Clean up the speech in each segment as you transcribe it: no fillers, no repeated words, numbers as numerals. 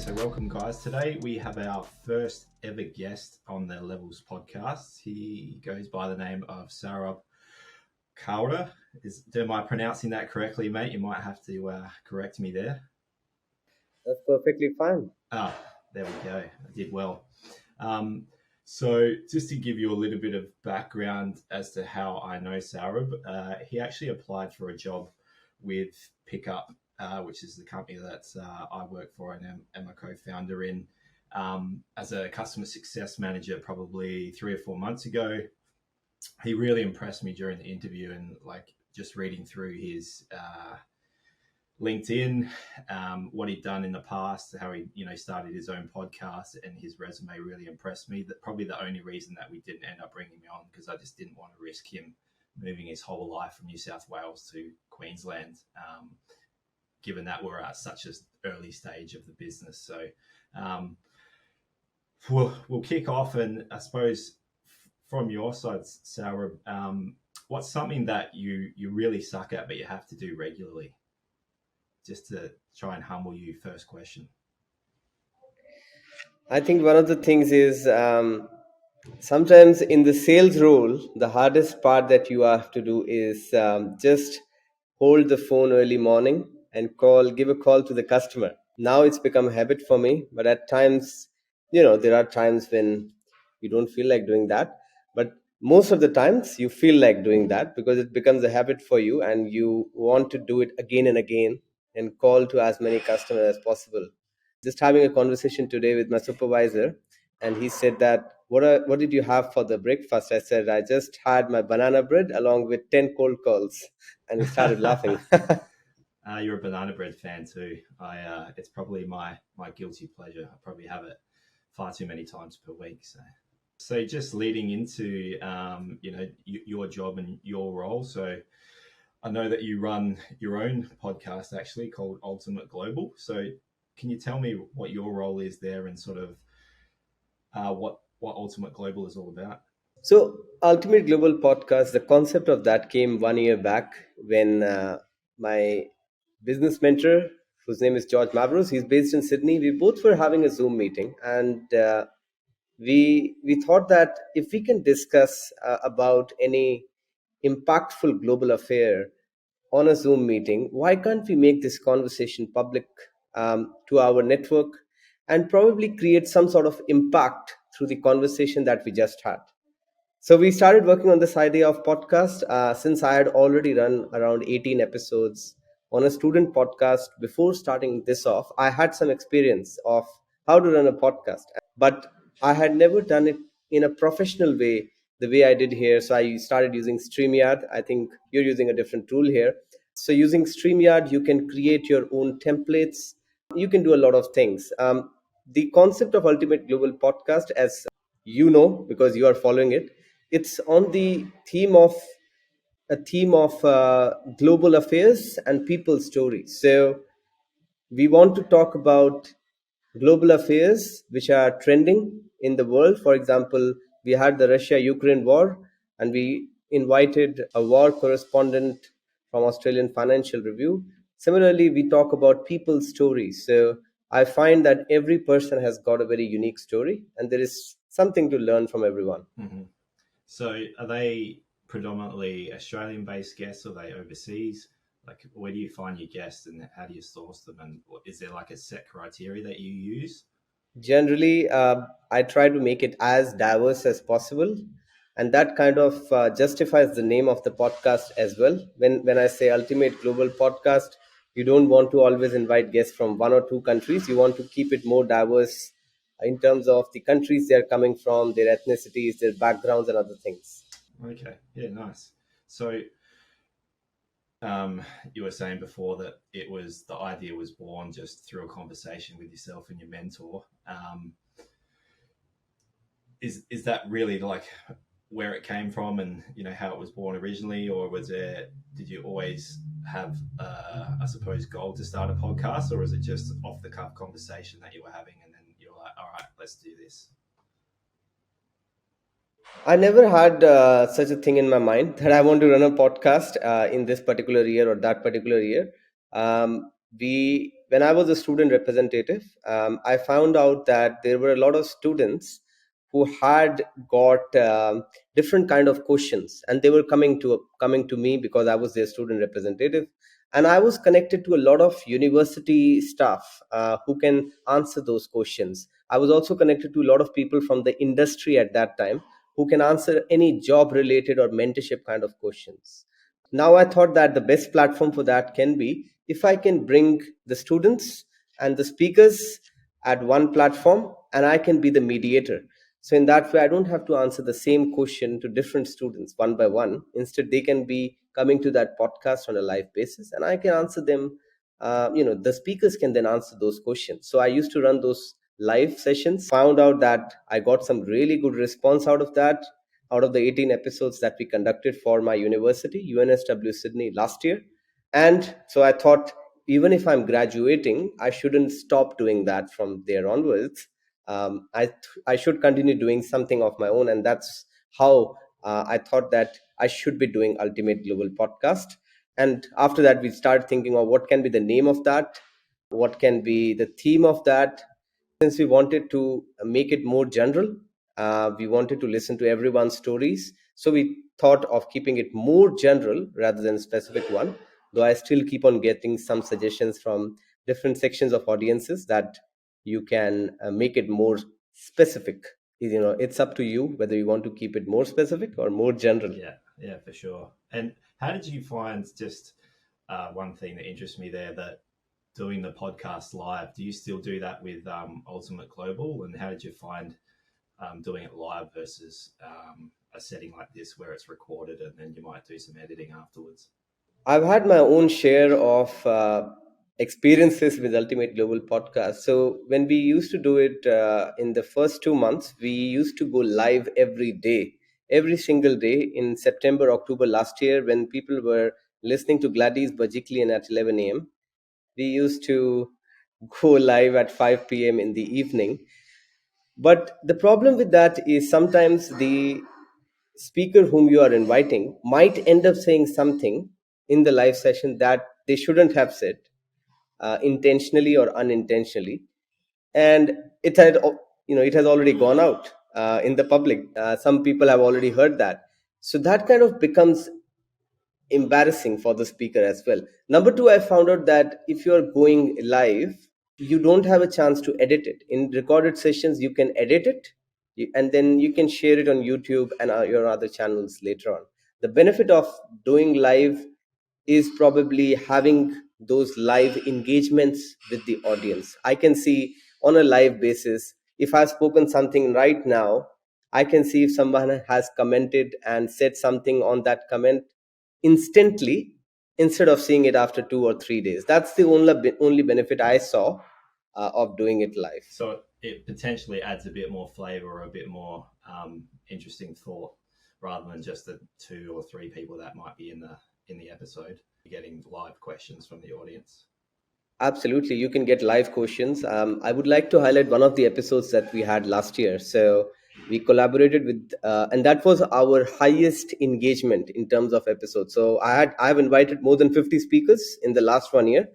So welcome, guys. Today we have our first ever guest on the Levels podcast. He goes by the name of Saurabh Kaura. Am I pronouncing that correctly, mate? You might have to correct me there. That's perfectly fine. There we go. I did well. So just to give you a little bit of background as to how I know Saurabh, he actually applied for a job with Pickup, which is the company that I work for and am a co-founder in, as a customer success manager probably 3 or 4 months ago. He really impressed me during the interview, and like just reading through his LinkedIn, what he'd done in the past, how he started his own podcast, and his resume really impressed me. That probably the only reason that we didn't end up bringing him on, because I just didn't want to risk him moving his whole life from New South Wales to Queensland, given that we're at such an early stage of the business. So we'll kick off, and I suppose from your side, Sarah, what's something that you really suck at but you have to do regularly? Just to try and humble you, first question. I think one of the things is sometimes in the sales role, the hardest part that you have to do is just hold the phone early morning and give a call to the customer. Now it's become a habit for me, but at times, there are times when you don't feel like doing that. But most of the times you feel like doing that because it becomes a habit for you and you want to do it again and again and call to as many customers as possible. Just having a conversation today with my supervisor, and he said that what did you have for the breakfast? I said I just had my banana bread along with 10 cold calls, and he started laughing. You're a banana bread fan too. It's probably my guilty pleasure. I probably have it far too many times per week. So just leading into your job and your role. So I know that you run your own podcast actually called Ultimate Global. So can you tell me what your role is there and sort of what Ultimate Global is all about? So, Ultimate Global Podcast, the concept of that came 1 year back when my business mentor, whose name is George Mavros, he's based in Sydney. We both were having a Zoom meeting, and we thought that if we can discuss about any impactful global affair on a Zoom meeting, why can't we make this conversation public to our network and probably create some sort of impact through the conversation that we just had? So we started working on this idea of podcast since I had already run around 18 episodes on a student podcast. Before starting this off, I had some experience of how to run a podcast, but I had never done it in a professional way the way I did here. So I started using StreamYard. I think you're using a different tool here. So using StreamYard, you can create your own templates. You can do a lot of things. The concept of Ultimate Global Podcast, as you know, because you are following it, it's on the theme of global affairs and people's stories. So we want to talk about global affairs which are trending in the world. For example, we had the Russia Ukraine war, and we invited a war correspondent from Australian Financial Review. Similarly, we talk about people's stories. So I find that every person has got a very unique story, and there is something to learn from everyone. Mm-hmm. So are they predominantly Australian-based guests, or are they overseas? Like, where do you find your guests and how do you source them? And is there like a set criteria that you use? Generally, I try to make it as diverse as possible, and that kind of justifies the name of the podcast as well. When I say Ultimate Global Podcast, you don't want to always invite guests from one or two countries. You want to keep it more diverse in terms of the countries they are coming from, their ethnicities, their backgrounds, and other things. Okay, yeah, nice. So you were saying before that the idea was born just through a conversation with yourself and your mentor. Is that really like where it came from, and how it was born originally, or did you always have I suppose goal to start a podcast, or is it just off the cuff conversation that you were having and then you're like, all right, let's do this? I never had such a thing in my mind that I want to run a podcast in this particular year or that particular year. We when I was a student representative, I found out that there were a lot of students who had got different kind of questions, and they were coming to me because I was their student representative, and I was connected to a lot of university staff who can answer those questions. I was also connected to a lot of people from the industry at that time who can answer any job related or mentorship kind of questions. Now I thought that the best platform for that can be if I can bring the students and the speakers at one platform, and I can be the mediator. So in that way, I don't have to answer the same question to different students one by one. Instead, they can be coming to that podcast on a live basis, and I can answer them. The speakers can then answer those questions. So I used to run those live sessions. Found out that I got some really good response out of that, out of the 18 episodes that we conducted for my university, UNSW Sydney, last year. And so I thought, even if I'm graduating, I shouldn't stop doing that from there onwards. I should continue doing something of my own. And that's how I thought that I should be doing Ultimate Global Podcast. And after that, we started thinking of what can be the name of that, what can be the theme of that. Since we wanted to make it more general, we wanted to listen to everyone's stories. So we thought of keeping it more general rather than specific one. Though I still keep on getting some suggestions from different sections of audiences that you can make it more specific. It's up to you whether you want to keep it more specific or more general. Yeah, for sure. And how did you find, just one thing that interests me there, that doing the podcast live, do you still do that with Ultimate Global? And how did you find doing it live versus a setting like this where it's recorded and then you might do some editing afterwards? I've had my own share of experiences with Ultimate Global Podcast. So when we used to do it in the first 2 months, we used to go live every day, every single day in September, October last year, when people were listening to Gladys Bajiklian at 11 a.m. We used to go live at 5 p.m. in the evening. But the problem with that is sometimes the speaker whom you are inviting might end up saying something in the live session that they shouldn't have said, intentionally or unintentionally, and it has already gone out in the public. Some people have already heard that, so that kind of becomes embarrassing for the speaker as well. Number two, I found out that if you're going live, you don't have a chance to edit it. In recorded sessions, you can edit it, and then you can share it on YouTube and your other channels later on. The benefit of doing live is probably having those live engagements with the audience. I can see on a live basis if I've spoken something right now. I can see if someone has commented and said something on that comment instantly, instead of seeing it after 2 or 3 days. That's the only benefit I saw of doing it live. So it potentially adds a bit more flavor or a bit more interesting thought, rather than just the 2 or 3 people that might be in the episode. You're getting live questions from the audience. Absolutely, you can get live questions. I would like to highlight one of the episodes that we had last year. So we collaborated with, and that was our highest engagement in terms of episodes. So I've invited more than 50 speakers in the last 1 year,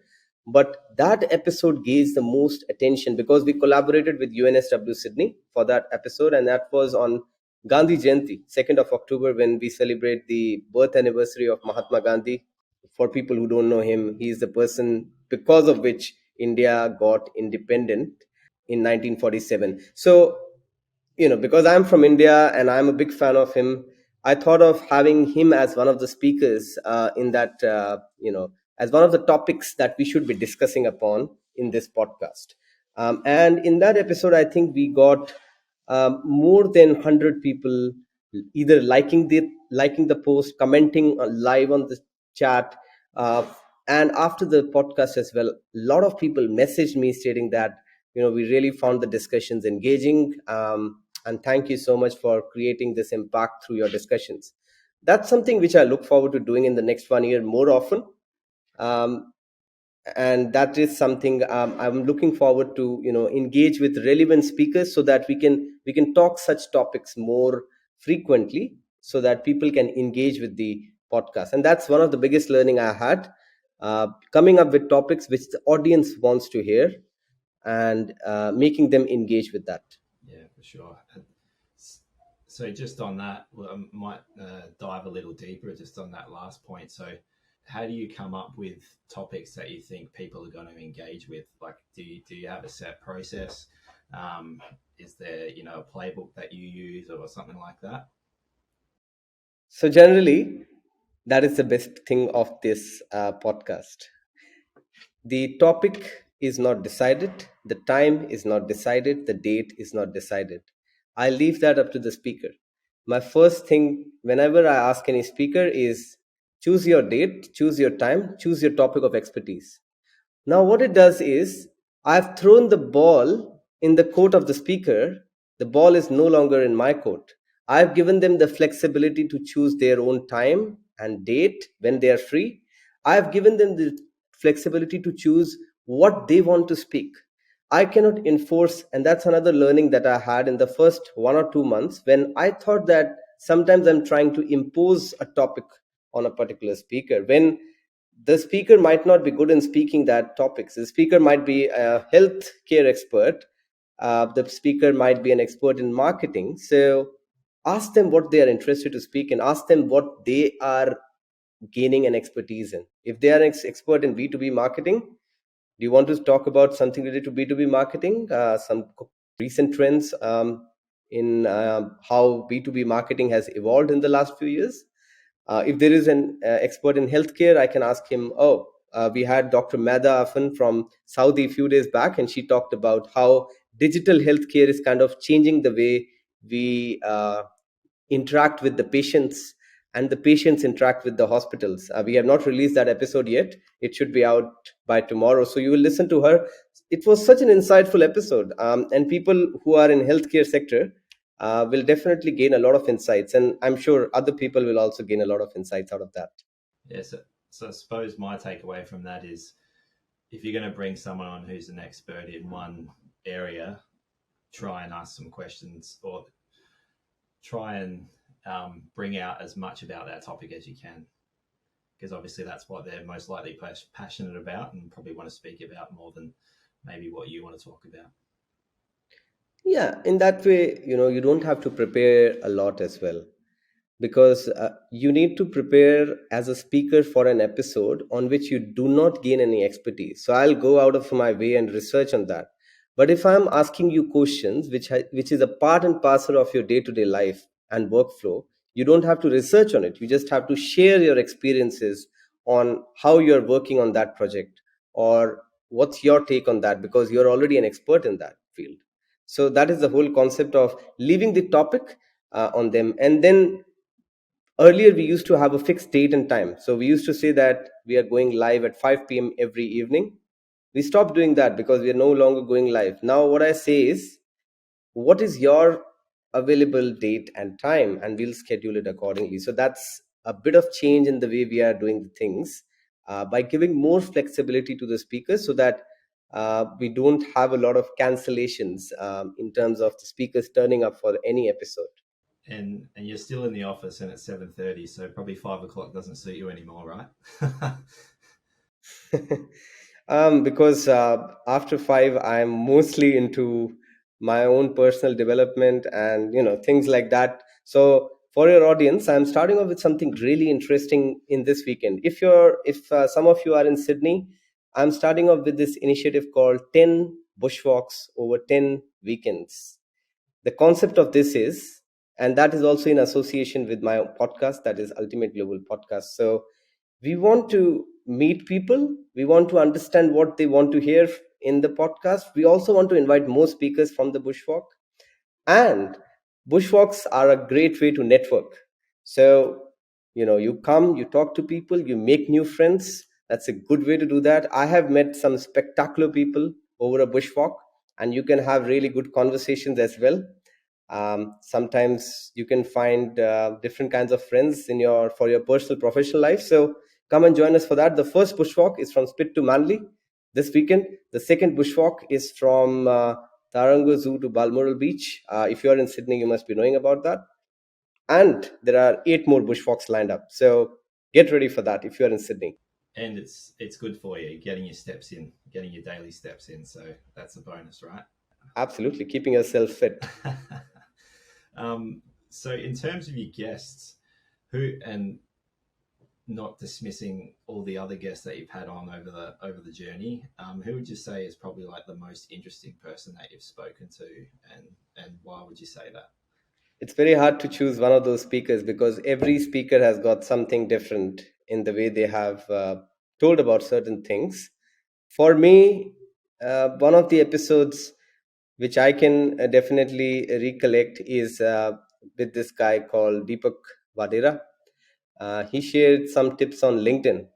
but that episode gave the most attention because we collaborated with UNSW Sydney for that episode, and that was on Gandhi Jayanti, 2nd of October, when we celebrate the birth anniversary of Mahatma Gandhi. For people who don't know him, he is the person because of which India got independent in 1947. So, because I'm from India and I'm a big fan of him, I thought of having him as one of the speakers in that, as one of the topics that we should be discussing upon in this podcast. And in that episode, I think we got more than 100 people either liking the post, commenting live on the chat, uh, and after the podcast as well, a lot of people messaged me stating that we really found the discussions engaging, and thank you so much for creating this impact through your discussions. That's something which I look forward to doing in the next 1 year more often. um, and that is something I'm looking forward to engage with relevant speakers so that we can talk such topics more frequently, so that people can engage with the podcast. And that's one of the biggest learning I had. coming up with topics which the audience wants to hear, and making them engage with that. Yeah, for sure. So just on that, I might dive a little deeper just on that last point. So how do you come up with topics that you think people are going to engage with? Like, do you have a set process? Is there, a playbook that you use or something like that? So generally, that is the best thing of this podcast. The topic is not decided, the time is not decided, the date is not decided. I leave that up to the speaker. My first thing whenever I ask any speaker is choose your date, choose your time, choose your topic of expertise. Now, what it does is, I've thrown the ball in the court of the speaker. The ball is no longer in my court. I've given them the flexibility to choose their own time and date when they are free. I've given them the flexibility to choose what they want to speak. I cannot enforce, and that's another learning that I had in the first 1 or 2 months, when I thought that sometimes I'm trying to impose a topic on a particular speaker, when the speaker might not be good in speaking that topics. The speaker might be a health care expert. The speaker might be an expert in marketing. So ask them what they are interested to speak, and ask them what they are gaining an expertise in. If they are an expert in B2B marketing, do you want to talk about something related to B2B marketing? Some recent trends in how B2B marketing has evolved in the last few years. If there is an expert in healthcare, I can ask him, oh, we had Dr. Mada Afan from Saudi a few days back, and she talked about how digital healthcare is kind of changing the way we interact with the patients, and the patients interact with the hospitals. We have not released that episode yet. It should be out by tomorrow. So you will listen to her. It was such an insightful episode. And people who are in healthcare sector will definitely gain a lot of insights. And I'm sure other people will also gain a lot of insights out of that. Yeah, so I suppose my takeaway from that is, if you're going to bring someone on who's an expert in one area, try and ask some questions, or try and bring out as much about that topic as you can, because obviously that's what they're most likely passionate about and probably want to speak about more than maybe what you want to talk about. Yeah, in that way, you don't have to prepare a lot as well, because you need to prepare as a speaker for an episode on which you do not gain any expertise. So I'll go out of my way and research on that. But if I'm asking you questions which is a part and parcel of your day-to-day life and workflow, you don't have to research on it. You just have to share your experiences on how you're working on that project, or what's your take on that, because you're already an expert in that field. So that is the whole concept of leaving the topic on them. And then earlier we used to have a fixed date and time. So we used to say that we are going live at 5 p.m. every evening. We stopped doing that because we are no longer going live. Now what I say is, what is your available date and time, and we'll schedule it accordingly. So that's a bit of change in the way we are doing the things, by giving more flexibility to the speakers, so that we don't have a lot of cancellations in terms of the speakers turning up for any episode. And you're still in the office, and it's 7:30, so probably 5 o'clock doesn't suit you anymore, right? Because after 5, I'm mostly into my own personal development and things like that. So for your audience, I'm starting off with something really interesting in this weekend. If some of you are in Sydney, I'm starting off with this initiative called 10 bushwalks over 10 weekends. The concept of this is, and that is also in association with my podcast, that is Ultimate Global Podcast. So we want to meet people, we want to understand what they want to hear in the podcast. We also want to invite more speakers from the bushwalk, and bushwalks are a great way to network. So you come, you talk to people, you make new friends. That's a good way to do that. I have met some spectacular people over a bushwalk, and you can have really good conversations as well. Sometimes you can find different kinds of friends in your for your personal professional life. So come and join us for that. The first bushwalk is from Spit to Manly this weekend. The second bushwalk is from Tarango Zoo to Balmoral Beach. If you are in Sydney, you must be knowing about that. And there are 8 more bushwalks lined up. So get ready for that if you are in Sydney. and it's good for you getting your steps in, getting your daily steps in. So that's a bonus, right? Absolutely, keeping yourself fit. um, so in terms of your guests, who and not dismissing all the other guests that you've had on over the journey, who would you say is probably like the most interesting person that you've spoken to, and why would you say that? It's very hard to choose one of those speakers because every speaker has got something different in the way they have told about certain things. For me, one of the episodes which I can definitely recollect is with this guy called Deepak Vadera. He shared some tips on LinkedIn.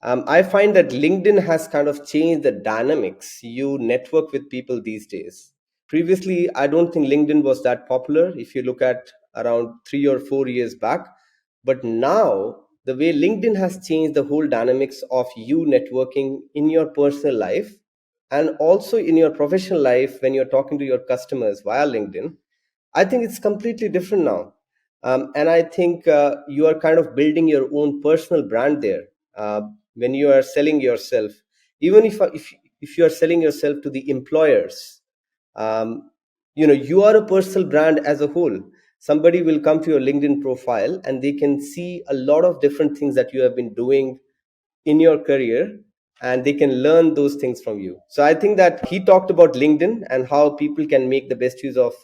I find that LinkedIn has kind of changed the dynamics you network with people these days. Previously, I don't think LinkedIn was that popular if you look at around 3 or 4 years back. But now, the way LinkedIn has changed the whole dynamics of you networking in your personal life and also in your professional life when you're talking to your customers via LinkedIn, I think it's completely different now. And I think you are kind of building your own personal brand there when you are selling yourself. Even if you are selling yourself to the employers, um, you are a personal brand as a whole. Somebody will come to your LinkedIn profile and they can see a lot of different things that you have been doing in your career, and they can learn those things from you. So I think that he talked about LinkedIn and how people can make the best use of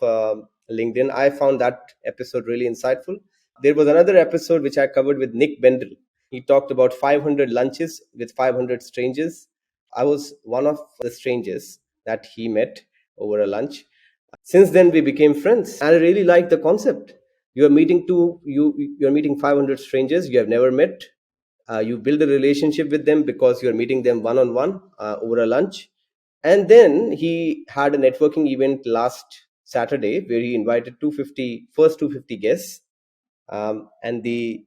LinkedIn. I found that episode really insightful. There was another episode which I covered with Nick Bendel. He talked about 500 lunches with 500 strangers. I was one of the strangers that he met over a lunch. Since then we became friends, and I really like the concept. You're meeting 500 strangers you have never met. You build a relationship with them because you're meeting them one on one over a lunch. And then he had a networking event last Saturday where he invited 250 guests, and the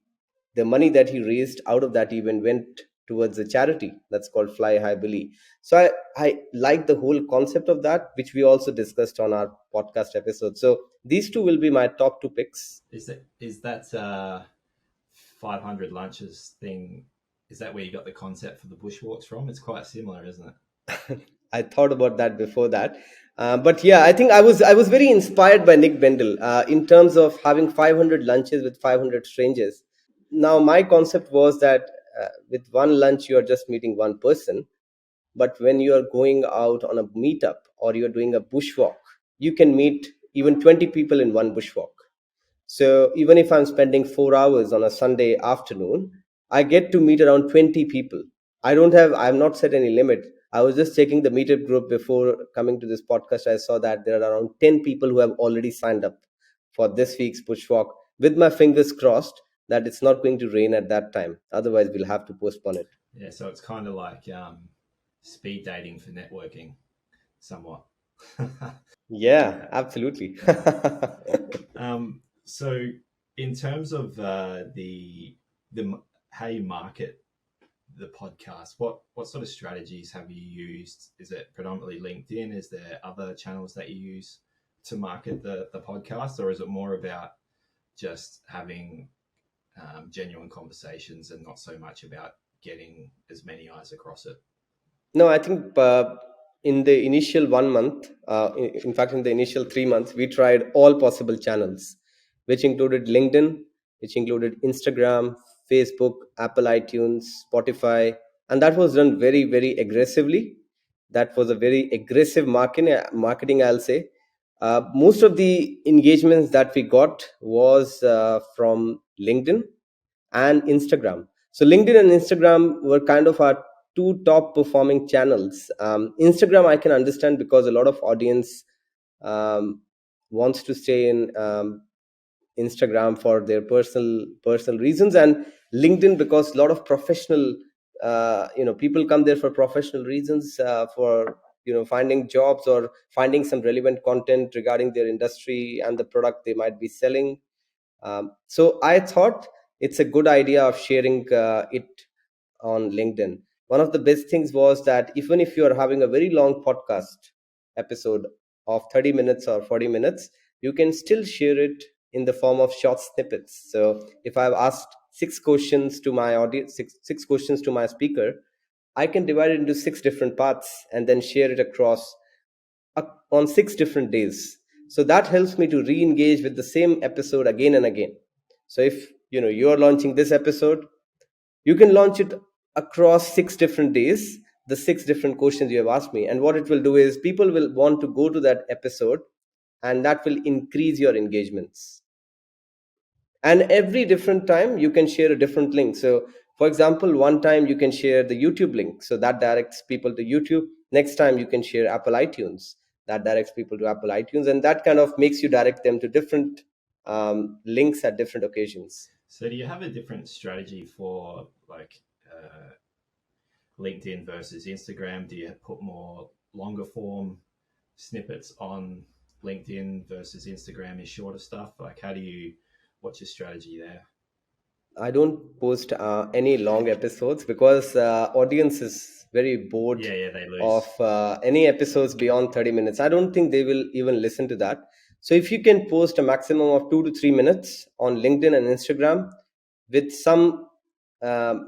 money that he raised out of that event went towards a charity that's called Fly High Billy. So I like the whole concept of that, which we also discussed on our podcast episode. So these two will be my top two picks. Is that 500 lunches thing? Is that where you got the concept for the bushwalks from? It's quite similar, isn't it? I thought about that before that. But yeah, I think I was very inspired by Nick Bendel in terms of having 500 lunches with 500 strangers. Now, my concept was that with one lunch, you are just meeting one person. But when you are going out on a meetup or you're doing a bushwalk, you can meet even 20 people in one bushwalk. So even if I'm spending 4 hours on a Sunday afternoon, I get to meet around 20 people. I've not set any limit. I was just checking the meetup group before coming to this podcast. I saw that there are around 10 people who have already signed up for this week's bushwalk, with my fingers crossed that it's not going to rain at that time. Otherwise, we'll have to postpone it. Yeah, so it's kind of like speed dating for networking, somewhat. Yeah, absolutely. Yeah. So, in terms of the how you market the podcast, what sort of strategies have you used? Is it predominantly LinkedIn? Is there other channels that you use to market the podcast, or is it more about just having genuine conversations and not so much about getting as many eyes across it? No, I think in the initial 1 month, in fact, in the initial 3 months, we tried all possible channels, which included LinkedIn, which included Instagram, Facebook, Apple iTunes, Spotify, and that was done very, very aggressively. That was a very aggressive marketing, I'll say. Most of the engagements that we got was from LinkedIn and Instagram. So LinkedIn and Instagram were kind of our two top performing channels. Instagram I can understand because a lot of audience um, wants to stay in Instagram for their personal reasons, and LinkedIn because a lot of professional people come there for professional reasons, for finding jobs or finding some relevant content regarding their industry and the product they might be selling. So I thought it's a good idea of sharing it on LinkedIn. One of the best things was that even if you are having a very long podcast episode of 30 minutes or 40 minutes, you can still share it in the form of short snippets. So if I've asked six questions to my audience, six questions to my speaker, I can divide it into six different parts and then share it across on six different days. So that helps me to re-engage with the same episode again and again. So if you are launching this episode, you can launch it across six different days, the six different questions you have asked me. And what it will do is people will want to go to that episode, and that will increase your engagements. And every different time you can share a different link. So for example, one time you can share the YouTube link, so that directs people to YouTube. Next time you can share Apple iTunes, that directs people to Apple iTunes, and that kind of makes you direct them to different links at different occasions. So do you have a different strategy for like LinkedIn versus Instagram? Do you put more longer form snippets on LinkedIn versus Instagram is shorter stuff? Like, what's your strategy there? I don't post any long episodes because audience is very bored Yeah, they of lose. any episodes beyond 30 minutes. I don't think they will even listen to that. So if you can post a maximum of 2 to 3 minutes on LinkedIn and Instagram with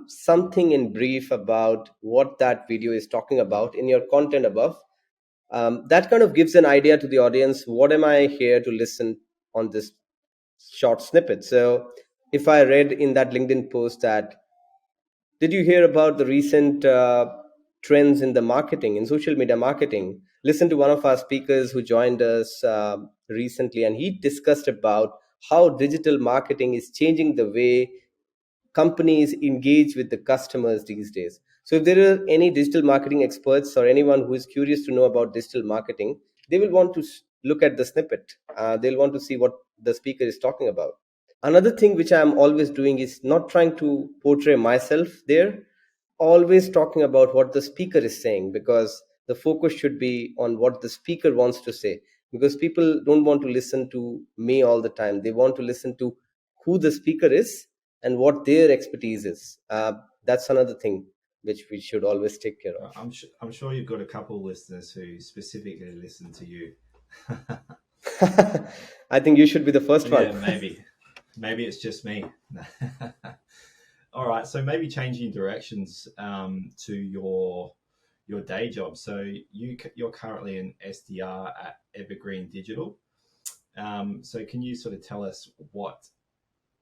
something in brief about what that video is talking about in your content above, that kind of gives an idea to the audience, what am I here to listen on this short snippet. So if I read in that LinkedIn post that, did you hear about the recent trends in the marketing, in social media marketing? Listen to one of our speakers who joined us recently, and he discussed about how digital marketing is changing the way companies engage with the customers these days. So if there are any digital marketing experts or anyone who is curious to know about digital marketing, they will want to look at the snippet. They'll want to see what the speaker is talking about. Another thing which I'm always doing is not trying to portray myself there, always talking about what the speaker is saying, because the focus should be on what the speaker wants to say, because people don't want to listen to me all the time. They want to listen to who the speaker is and what their expertise is. That's another thing which we should always take care of. I'm sure you've got a couple of listeners who specifically listen to you. I think you should be the first one. Yeah, maybe it's just me. All right, so maybe changing directions to your day job. So you're currently an SDR at Evergreen Digital. So can you sort of tell us what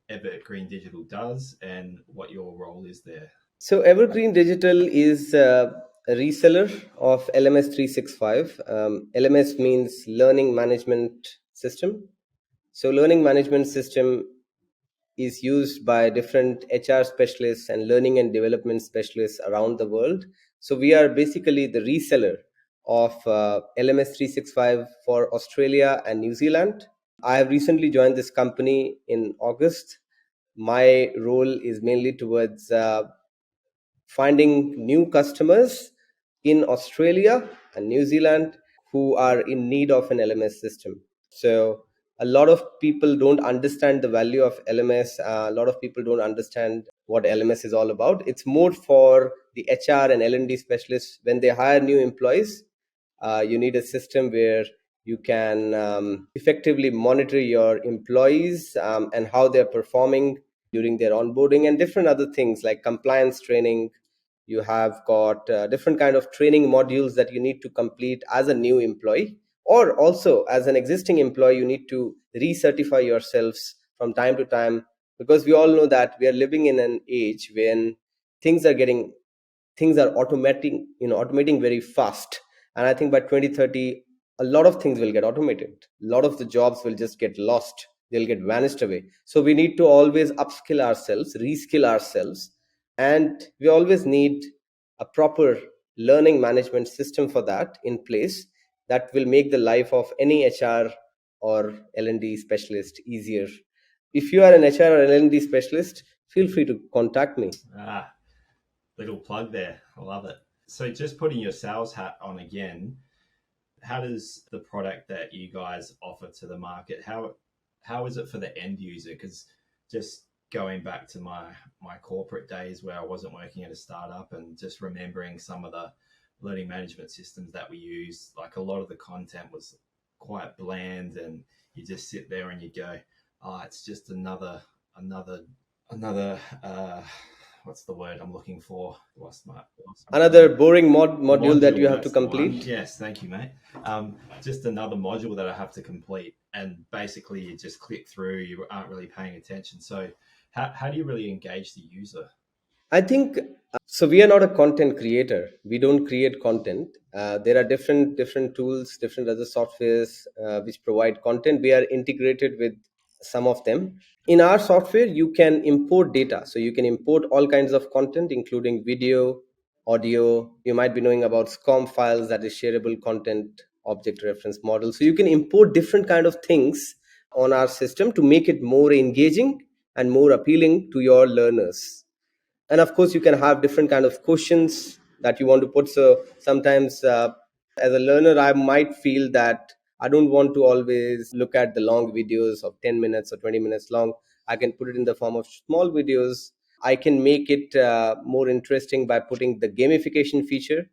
Evergreen Digital does and what your role is there? So Evergreen Digital is a reseller of LMS 365. LMS means Learning Management System. So Learning Management System is used by different HR specialists and learning and development specialists around the world. So we are basically the reseller of LMS 365 for Australia and New Zealand. I have recently joined this company in August. My role is mainly towards finding new customers in Australia and New Zealand who are in need of an LMS system. So a lot of people don't understand the value of LMS. A lot of people don't understand what LMS is all about. It's more for the HR and L&D specialists when they hire new employees. You need a system where you can effectively monitor your employees and how they're performing during their onboarding, and different other things like compliance training. You have got different kind of training modules that you need to complete as a new employee, or also as an existing employee you need to recertify yourselves from time to time, because we all know that we are living in an age when things are getting things are automating very fast. And I think by 2030 a lot of things will get automated. A lot of the jobs will just get lost, they'll get vanished away. So we need to always upskill ourselves, reskill ourselves, and we always need a proper learning management system for that in place, that will make the life of any HR or L&D specialist easier. If you are an HR or L&D specialist, feel free to contact me. Ah, little plug there. I love it. So just putting your sales hat on again, how does the product that you guys offer to the market, how is it for the end user? Because just going back to my corporate days where I wasn't working at a startup and just remembering some of the learning management systems that we use, like a lot of the content was quite bland, and you just sit there and you go, oh, it's just another another what's the word I'm looking for? Lost my Another word. boring module that Module, you have to that's the one. complete. Yes, thank you, mate. Just another module that I have to complete, and basically you just click through. You aren't really paying attention. So, how do you really engage the user? I think so. We are not a content creator. We don't create content. There are different tools, different other softwares which provide content. We are integrated with some of them. In our software, you can import data. So you can import all kinds of content, including video, audio. You might be knowing about SCOM files, that is shareable content object reference model. So you can import different kind of things on our system to make it more engaging and more appealing to your learners. And of course you can have different kind of questions that you want to put. So sometimes as a learner I might feel that I don't want to always look at the long videos of 10 minutes or 20 minutes long. I can put it in the form of small videos. I can make it more interesting by putting the gamification feature.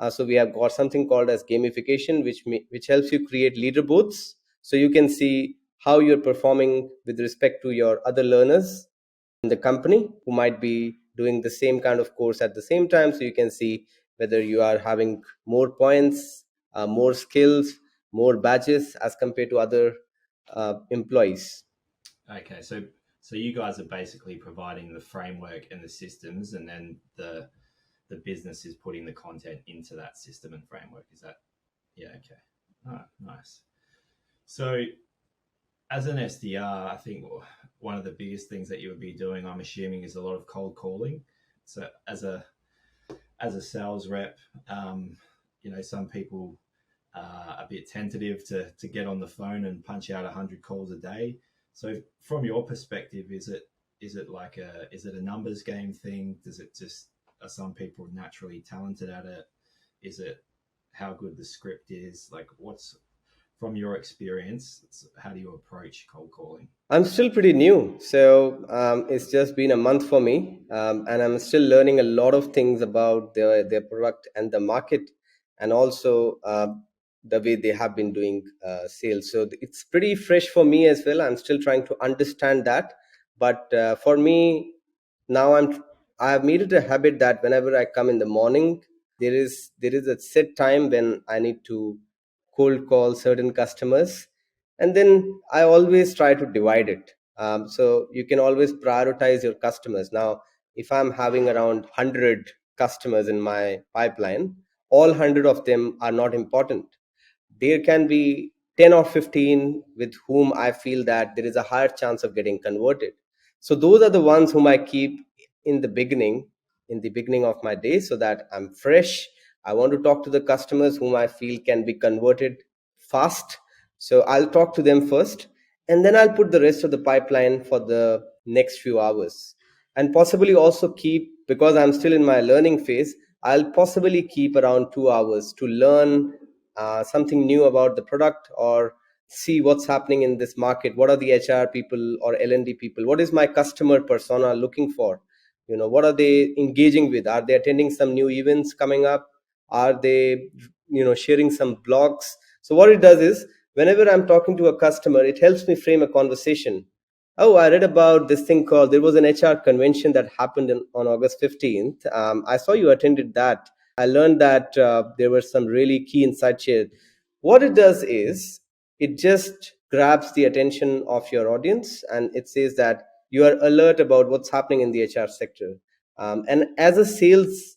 So we have got something called as gamification, which helps you create leaderboards, so you can see how you're performing with respect to your other learners in the company who might be doing the same kind of course at the same time. So you can see whether you are having more points, more skills, more badges as compared to other employees. Okay, so you guys are basically providing the framework and the systems, and then the business is putting the content into that system and framework. Is that? Yeah. Okay. All right. Nice. So as an SDR, I think one of the biggest things that you would be doing, I'm assuming, is a lot of cold calling. So as a sales rep, some people are a bit tentative to get on the phone and punch out 100 calls a day. So from your perspective, is it a numbers game thing? Does it just are some people naturally talented at it? Is it how good the script is? Like, what's from your experience? How do you approach cold calling? I'm still pretty new, so it's just been a month for me, and I'm still learning a lot of things about their product and the market, and also the way they have been doing sales. So it's pretty fresh for me as well. I'm still trying to understand that, but for me now, I have made it a habit that whenever I come in the morning, there is a set time when I need to cold call certain customers, and then I always try to divide it. So you can always prioritize your customers. Now if I'm having around 100 customers in my pipeline, all 100 of them are not important. There can be 10 or 15 with whom I feel that there is a higher chance of getting converted. So those are the ones whom I keep in the beginning of my day, so that I'm fresh. I want to talk to the customers whom I feel can be converted fast. So I'll talk to them first, and then I'll put the rest of the pipeline for the next few hours. And possibly also keep, because I'm still in my learning phase, I'll possibly keep around 2 hours to learn something new about the product, or see what's happening in this market. What are the HR people or L&D people? What is my customer persona looking for? What are they engaging with? Are they attending some new events coming up? Are they sharing some blogs? So what it does is, whenever I'm talking to a customer, it helps me frame a conversation. Oh, I read about this thing called, there was an HR convention that happened on August 15th. I saw you attended that. I learned that there were some really key insights here. What it does is, it just grabs the attention of your audience, and it says that you are alert about what's happening in the HR sector. And as a sales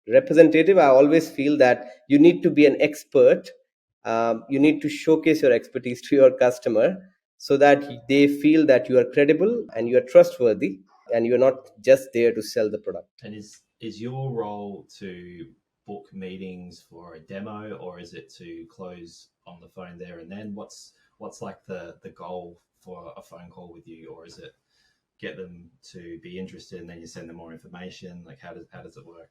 representative, I always feel that you need to be an expert. You need to showcase your expertise to your customer, so that they feel that you are credible and you are trustworthy, and you're not just there to sell the product. And is your role to book meetings for a demo, or is it to close on the phone there and then? What's like the goal for a phone call with you, or is it get them to be interested and then you send them more information? Like, how does it work?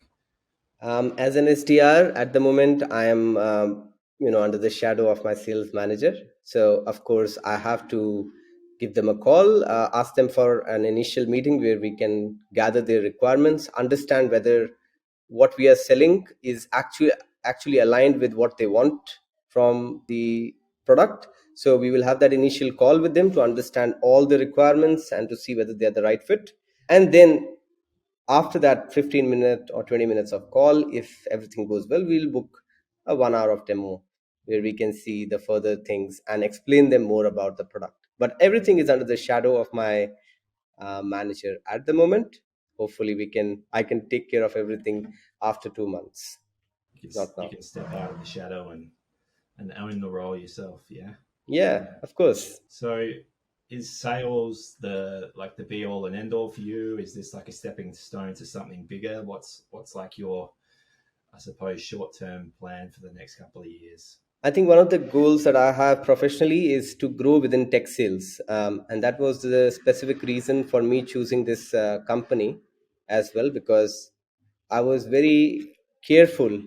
As an SDR at the moment, I am under the shadow of my sales manager. So of course, I have to give them a call, ask them for an initial meeting where we can gather their requirements, understand whether what we are selling is actually aligned with what they want from the product. So we will have that initial call with them to understand all the requirements and to see whether they are the right fit. And then after that 15-minute or 20 minutes of call, if everything goes well, we'll book a 1 hour of demo where we can see the further things and explain them more about the product. But everything is under the shadow of my manager at the moment. Hopefully I can take care of everything after 2 months, not You now. can step out of the shadow and own the role yourself. Yeah. Yeah, of course. So is sales the be all and end all for you? Is this like a stepping stone to something bigger? What's like your, I suppose, short term plan for the next couple of years? I think one of the goals that I have professionally is to grow within tech sales. And that was the specific reason for me choosing this company as well, because I was very careful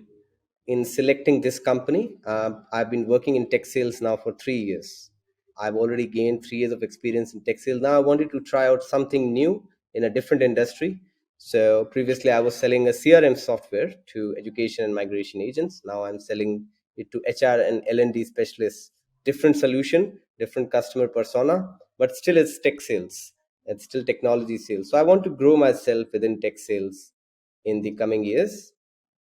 in selecting this company. I've been working in tech sales now for 3 years. I've already gained 3 years of experience in tech sales. Now I wanted to try out something new in a different industry. So previously I was selling a CRM software to education and migration agents. Now I'm selling it to HR and L&D specialists. Different solution, different customer persona, but still it's tech sales. It's still technology sales. So I want to grow myself within tech sales in the coming years,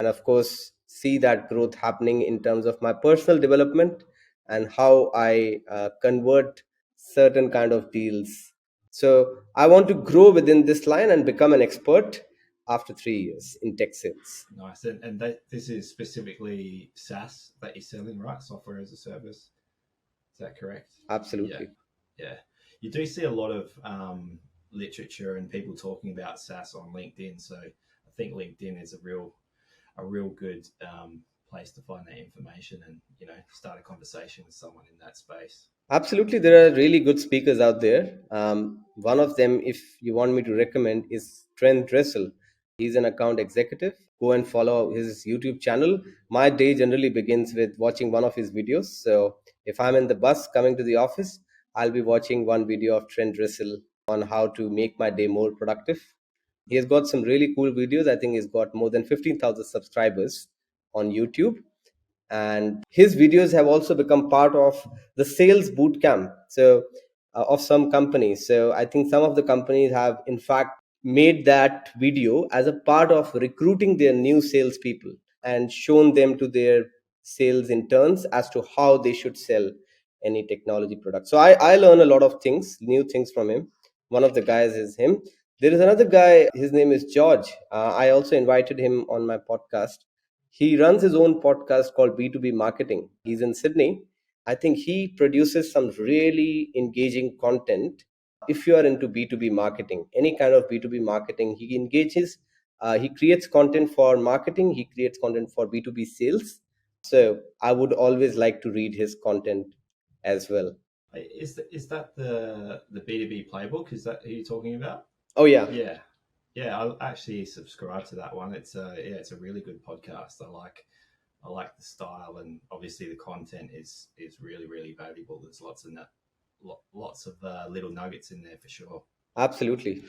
and of course see that growth happening in terms of my personal development and how I convert certain kind of deals. So I want to grow within this line and become an expert after 3 years in tech sales. Nice. And this is specifically SaaS that you're selling, right? Software as a service. Is that correct? Yeah. Absolutely. Yeah. You do see a lot of literature and people talking about SaaS on LinkedIn. So I think LinkedIn is a real good place to find that information and start a conversation with someone in that space. Absolutely, there are really good speakers out there. One of them, if you want me to recommend, is Trent Dressel. He's an account executive. Go and follow his YouTube channel. My day generally begins with watching one of his videos. So if I'm in the bus coming to the office, I'll be watching one video of Trent Dressel on how to make my day more productive. He has got some really cool videos. I think he's got more than 15,000 subscribers on YouTube, and his videos have also become part of the sales boot camp of some companies. So I think some of the companies have in fact made that video as a part of recruiting their new salespeople and shown them to their sales interns as to how they should sell any technology product. So I learn a lot of things, new things from him. One of the guys is him. There is another guy, his name is George. I also invited him on my podcast. He runs his own podcast called B2B Marketing. He's in Sydney. I think he produces some really engaging content. If you are into B2B marketing, any kind of B2B marketing, he engages, he creates content for marketing, he creates content for B2B sales. So I would always like to read his content as well. Is that the B2B playbook? Is that who you're talking about? Oh, yeah. Yeah. Yeah, I actually subscribe to that one. It's a really good podcast. I like the style, and obviously the content is really really valuable. There's lots of little nuggets in there for sure. Absolutely.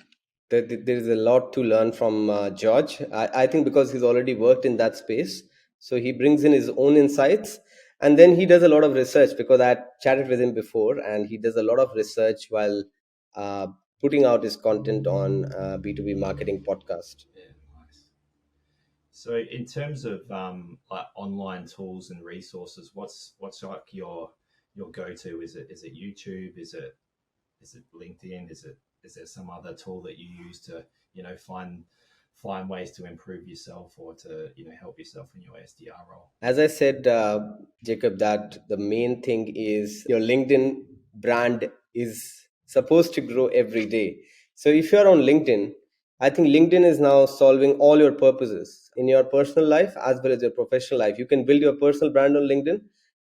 There is a lot to learn from George. I think because he's already worked in that space, so he brings in his own insights, and then he does a lot of research because I had chatted with him before, and he does a lot of research while uh, putting out his content on B2B marketing podcast. Yeah, nice. So in terms of like online tools and resources, what's like your go to? Is it YouTube? Is it LinkedIn? Is there some other tool that you use to find ways to improve yourself or to help yourself in your SDR role? As I said, Jacob, that the main thing is your LinkedIn brand is supposed to grow every day. So if you're on LinkedIn, I think LinkedIn is now solving all your purposes in your personal life as well as your professional life. You can build your personal brand on LinkedIn.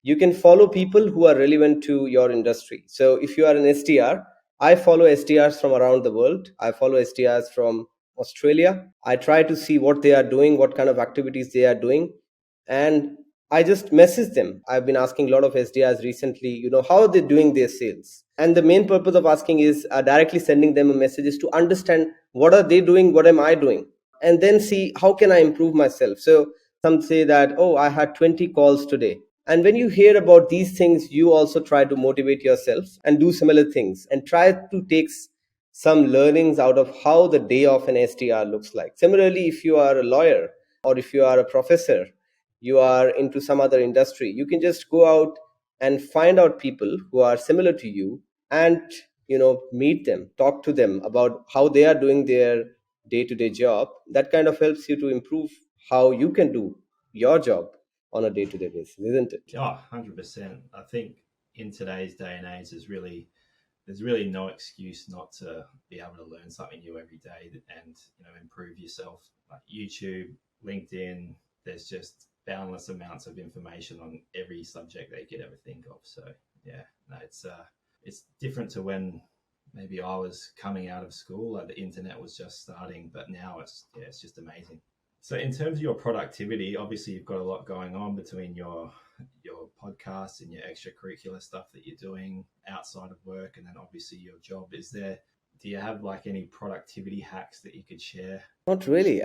You can follow people who are relevant to your industry. So if you are an SDR, I follow SDRs from around the world. I follow SDRs from Australia. I try to see what they are doing, what kind of activities they are doing, and I just message them. I've been asking a lot of SDRs recently, how are they doing their sales? And the main purpose of asking is directly sending them a message is to understand what are they doing, what am I doing, and then see how can I improve myself. So some say that, oh, I had 20 calls today. And when you hear about these things, you also try to motivate yourself and do similar things and try to take some learnings out of how the day of an SDR looks like. Similarly, if you are a lawyer or if you are a professor, you are into some other industry, you can just go out and find out people who are similar to you and meet them, talk to them about how they are doing their day-to-day job. That kind of helps you to improve how you can do your job on a day-to-day basis, isn't it? Oh, 100%. I think in today's day and age, there's really no excuse not to be able to learn something new every day and improve yourself. Like YouTube, LinkedIn, there's just boundless amounts of information on every subject that you could ever think of. So yeah, no, it's different to when maybe I was coming out of school. Like the internet was just starting, but now it's just amazing. So in terms of your productivity, obviously you've got a lot going on between your podcast and your extracurricular stuff that you're doing outside of work, and then obviously your job. Do you have like any productivity hacks that you could share? Not really.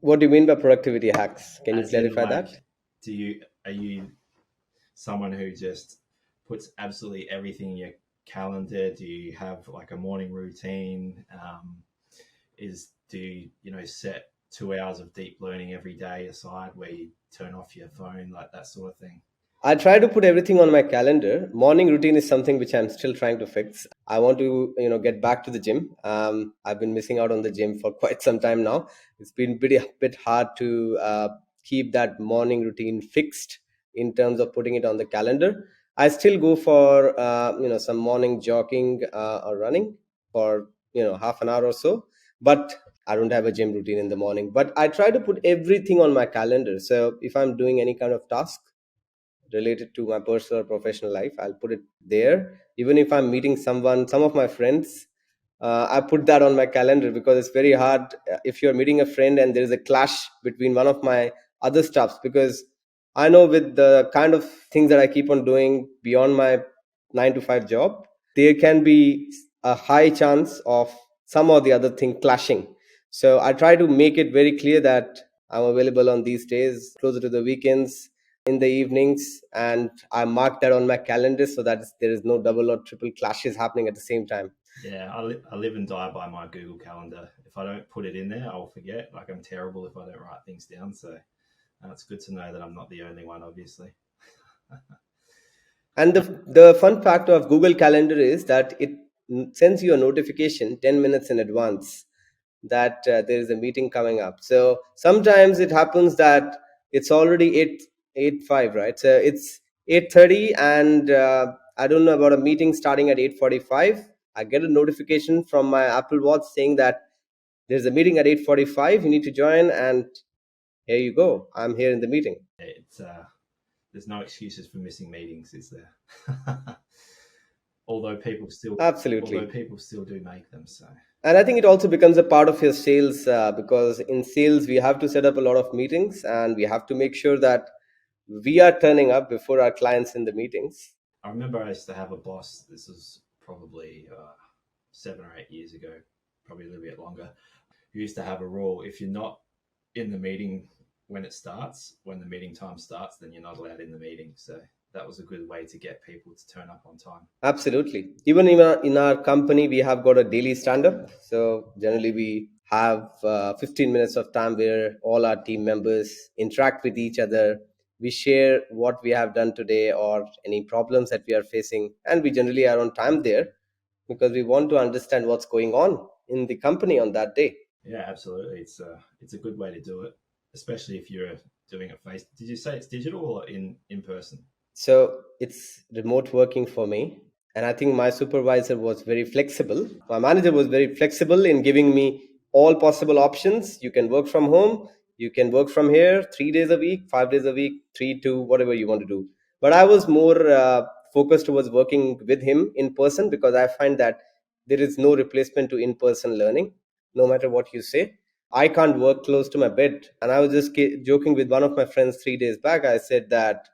What do you mean by productivity hacks? Can you As in, clarify like, that? are you someone who just puts absolutely everything in your calendar? Do you have like a morning routine? Do you set 2 hours of deep learning every day aside where you turn off your phone, like that sort of thing? I try to put everything on my calendar. Morning routine is something which I'm still trying to fix. I want to, get back to the gym. I've been missing out on the gym for quite some time now. It's been pretty bit hard to keep that morning routine fixed in terms of putting it on the calendar. I still go for, some morning jogging or running for, half an hour or so. But I don't have a gym routine in the morning. But I try to put everything on my calendar. So if I'm doing any kind of task related to my personal or professional life, I'll put it there. Even if I'm meeting someone, some of my friends, I put that on my calendar because it's very hard if you're meeting a friend and there is a clash between one of my other stuffs. Because I know with the kind of things that I keep on doing beyond my 9 to 5 job, there can be a high chance of some or the other thing clashing. So I try to make it very clear that I'm available on these days, closer to the weekends, in the evenings, and I mark that on my calendar so that there is no double or triple clashes happening at the same time. Yeah, I live and die by my Google Calendar. If I don't put it in there, I'll forget. Like I'm terrible if I don't write things down. So it's good to know that I'm not the only one, obviously. And the fun fact of Google Calendar is that it sends you a notification 10 minutes in advance that there is a meeting coming up. So sometimes it happens that it's already 8:05, right? So it's 8:30, and I don't know about a meeting starting at 8:45. I get a notification from my Apple Watch saying that there's a meeting at 8:45. You need to join, and here you go. I'm here in the meeting. It's there's no excuses for missing meetings, is there? although people still although Absolutely. people still do make them. So And I think it also becomes a part of your sales, because in sales we have to set up a lot of meetings and we have to make sure that we are turning up before our clients in the meetings. I remember I used to have a boss. This was probably 7 or 8 years ago, probably a little bit longer. Who used to have a rule: if you're not in the meeting when the meeting time starts, then you're not allowed in the meeting. So that was a good way to get people to turn up on time. Absolutely. Even in our company, we have got a daily stand up. So generally, we have 15 minutes of time where all our team members interact with each other. We share what we have done today or any problems that we are facing. And we generally are on time there because we want to understand what's going on in the company on that day. Yeah, absolutely. It's a good way to do it, especially if you're doing it face. Did you say it's digital or in person? So it's remote working for me. And I think my supervisor was very flexible. My manager was very flexible in giving me all possible options. You can work from home, you can work from here 3 days a week, 5 days a week, three, two, whatever you want to do. But I was more focused towards working with him in person because I find that there is no replacement to in person learning, no matter what you say. I can't work close to my bed. And I was just joking with one of my friends 3 days back. I said that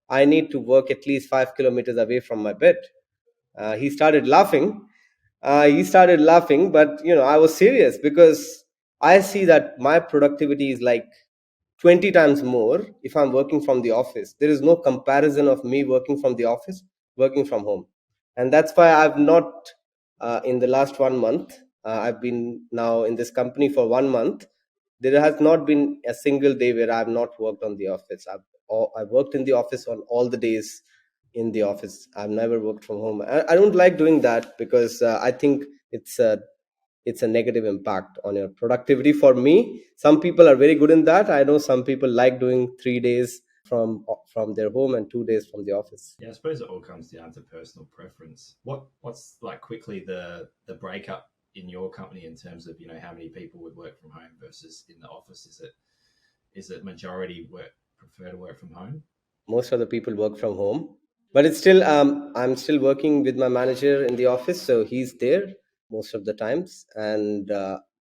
I need to work at least 5 kilometers away from my bed. He started laughing. But I was serious because I see that my productivity is like 20 times more if I'm working from the office. There is no comparison of me working from the office, working from home. And that's why I've not in the last 1 month. I've been now in this company for 1 month. There has not been a single day where I've not worked on the office. I've worked in the office on all the days in the office. I've never worked from home. I don't like doing that because I think it's a negative impact on your productivity. For me, some people are very good in that. I know some people like doing 3 days from their home and 2 days from the office. Yeah, I suppose it all comes down to personal preference. What's like quickly the breakup in your company in terms of how many people would work from home versus in the office? Is it majority prefer to work from home? Most of the people work from home, but it's still I'm still working with my manager in the office, so he's there most of the times. And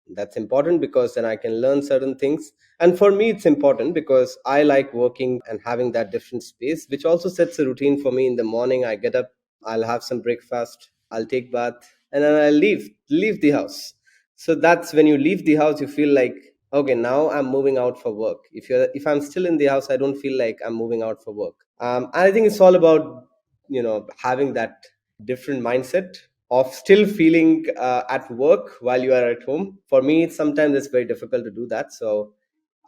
that's important because then I can learn certain things. And for me it's important because I like working and having that different space, which also sets a routine for me. In the morning I get up, I'll have some breakfast, I'll take bath, and then I'll leave the house. So that's when you leave the house, you feel like, okay, now I'm moving out for work. If I'm still in the house, I don't feel like I'm moving out for work. And I think it's all about having that different mindset of still feeling at work while you are at home. For me, sometimes it's very difficult to do that, so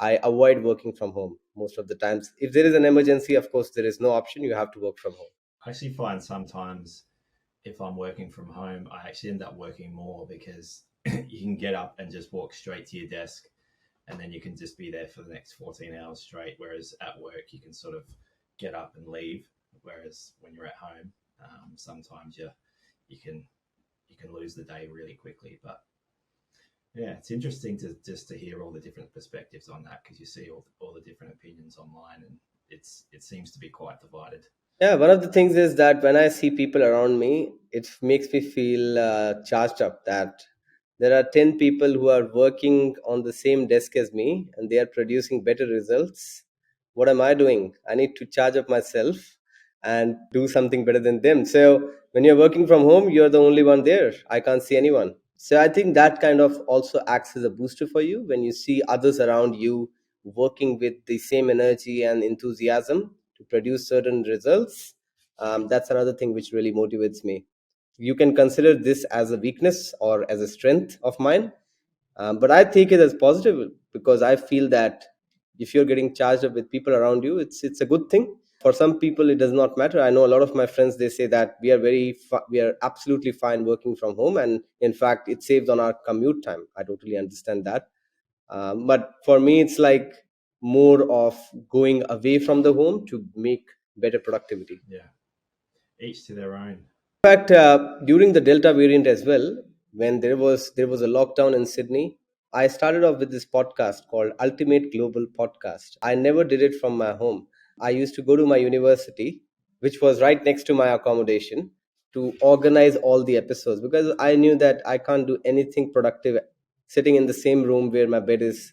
I avoid working from home most of the times. If there is an emergency, of course there is no option, you have to work from home. I actually find sometimes if I'm working from home, I actually end up working more because you can get up and just walk straight to your desk, and then you can just be there for the next 14 hours straight. Whereas at work, you can sort of get up and leave. Whereas when you're at home, sometimes you can lose the day really quickly. But yeah, it's interesting to just to hear all the different perspectives on that because you see all the different opinions online, and it seems to be quite divided. Yeah, one of the things is that when I see people around me, it makes me feel charged up that there are 10 people who are working on the same desk as me and they are producing better results. What am I doing? I need to charge up myself and do something better than them. So when you're working from home, you're the only one there. I can't see anyone. So I think that kind of also acts as a booster for you when you see others around you working with the same energy and enthusiasm to produce certain results. That's another thing which really motivates me. You can consider this as a weakness or as a strength of mine, but I take it as positive because I feel that if you're getting charged up with people around you, it's a good thing. For some people, it does not matter. I know a lot of my friends, they say that we are absolutely fine working from home, and in fact, it saves on our commute time. I totally understand that. But for me, it's like more of going away from the home to make better productivity. Yeah, each to their own. In fact, during the Delta variant as well, when there was a lockdown in Sydney, I started off with this podcast called Ultimate Global Podcast. I never did it from my home. I used to go to my university, which was right next to my accommodation, to organize all the episodes because I knew that I can't do anything productive sitting in the same room where my bed is.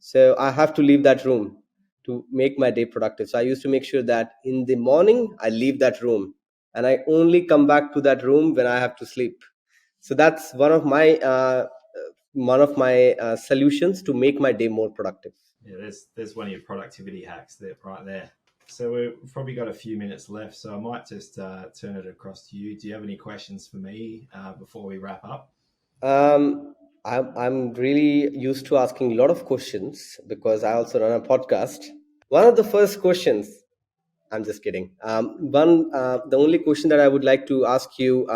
So I have to leave that room to make my day productive. So I used to make sure that in the morning I leave that room and I only come back to that room when I have to sleep. So that's one of my solutions to make my day more productive. Yeah, there's one of your productivity hacks there, right there. So we've probably got a few minutes left, so I might just turn it across to you. Do you have any questions for me before we wrap up? I'm really used to asking a lot of questions because I also run a podcast. One of the first questions, I'm just kidding. The only question that I would like to ask you,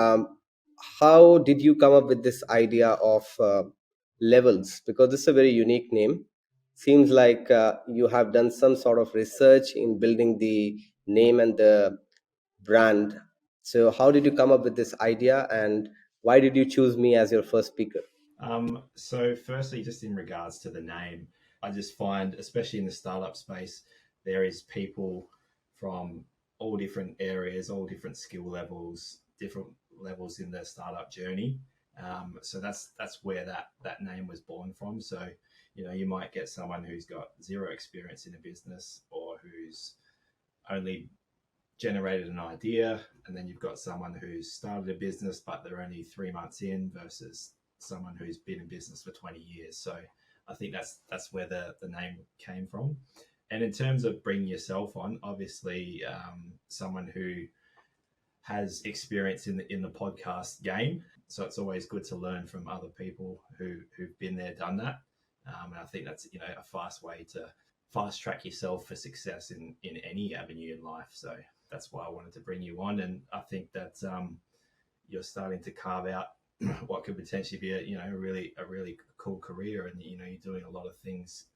how did you come up with this idea of levels? Because this is a very unique name. Seems like you have done some sort of research in building the name and the brand. So, how did you come up with this idea, and why did you choose me as your first speaker? So firstly, just in regards to the name, I just find, especially in the startup space, there is people from all different areas, all different skill levels, different levels in the startup journey. So that's where that name was born from. So you might get someone who's got zero experience in a business or who's only generated an idea, and then you've got someone who's started a business but they're only 3 months in versus someone who's been in business for 20 years. So I think that's where the name came from. And in terms of bringing yourself on, obviously, someone who has experience in the podcast game, So it's always good to learn from other people who've been there, done that. And I think that's a fast way to fast track yourself for success in any avenue in life. So that's why I wanted to bring you on, and I think that you're starting to carve out what could potentially be a really cool career, and you're doing a lot of things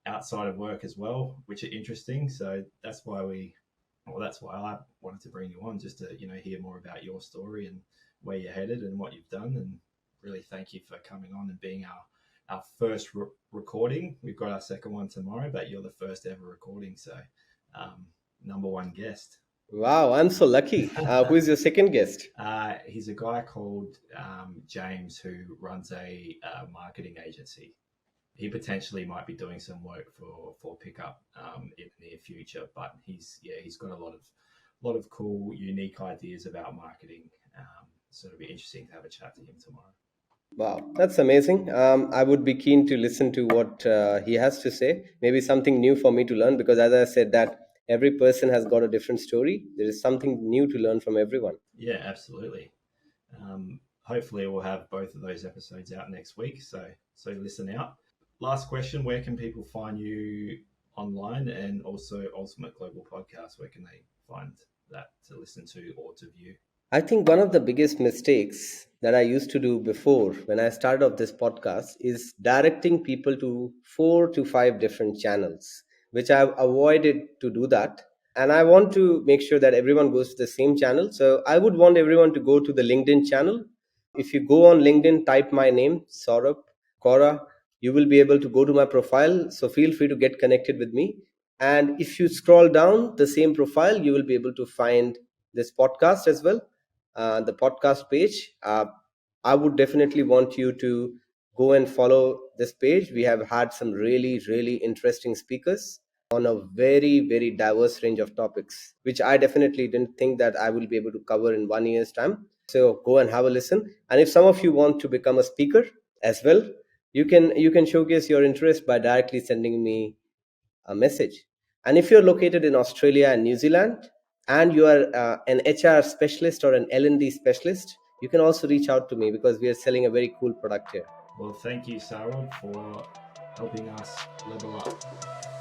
outside of work as well, which are interesting. So that's why I wanted to bring you on, just to hear more about your story and where you're headed and what you've done. And really thank you for coming on and being our first recording. We've got our second one tomorrow, but you're the first ever recording, so number one guest. Wow, I'm so lucky. Who is your second guest? He's a guy called James, who runs a marketing agency. He potentially might be doing some work for Pickup in the near future, but he's got a lot of cool, unique ideas about marketing. So it'll be interesting to have a chat to him tomorrow. Wow, that's amazing. I would be keen to listen to what he has to say. Maybe something new for me to learn, because, as I said, that every person has got a different story. There is something new to learn from everyone. Yeah, absolutely. Hopefully, we'll have both of those episodes out next week. So listen out. Last question: where can people find you online, and also Ultimate Global Podcast? Where can they find that to listen to or to view? I think one of the biggest mistakes that I used to do before when I started off this podcast is directing people to 4 to 5 different channels, which I've avoided to do that. And I want to make sure that everyone goes to the same channel. So I would want everyone to go to the LinkedIn channel. If you go on LinkedIn, type my name, Saurabh Kaura, you will be able to go to my profile. So feel free to get connected with me. And if you scroll down the same profile, you will be able to find this podcast as well, the podcast page. I would definitely want you to go and follow this page. We have had some really, really interesting speakers on a very, very diverse range of topics, which I definitely didn't think that I will be able to cover in 1 year's time. So go and have a listen. And if some of you want to become a speaker as well, you can showcase your interest by directly sending me a message. And if you're located in Australia and New Zealand, and you are an HR specialist or an L&D specialist, you can also reach out to me, because we are selling a very cool product here. Well, thank you, Saurabh, for helping us level up.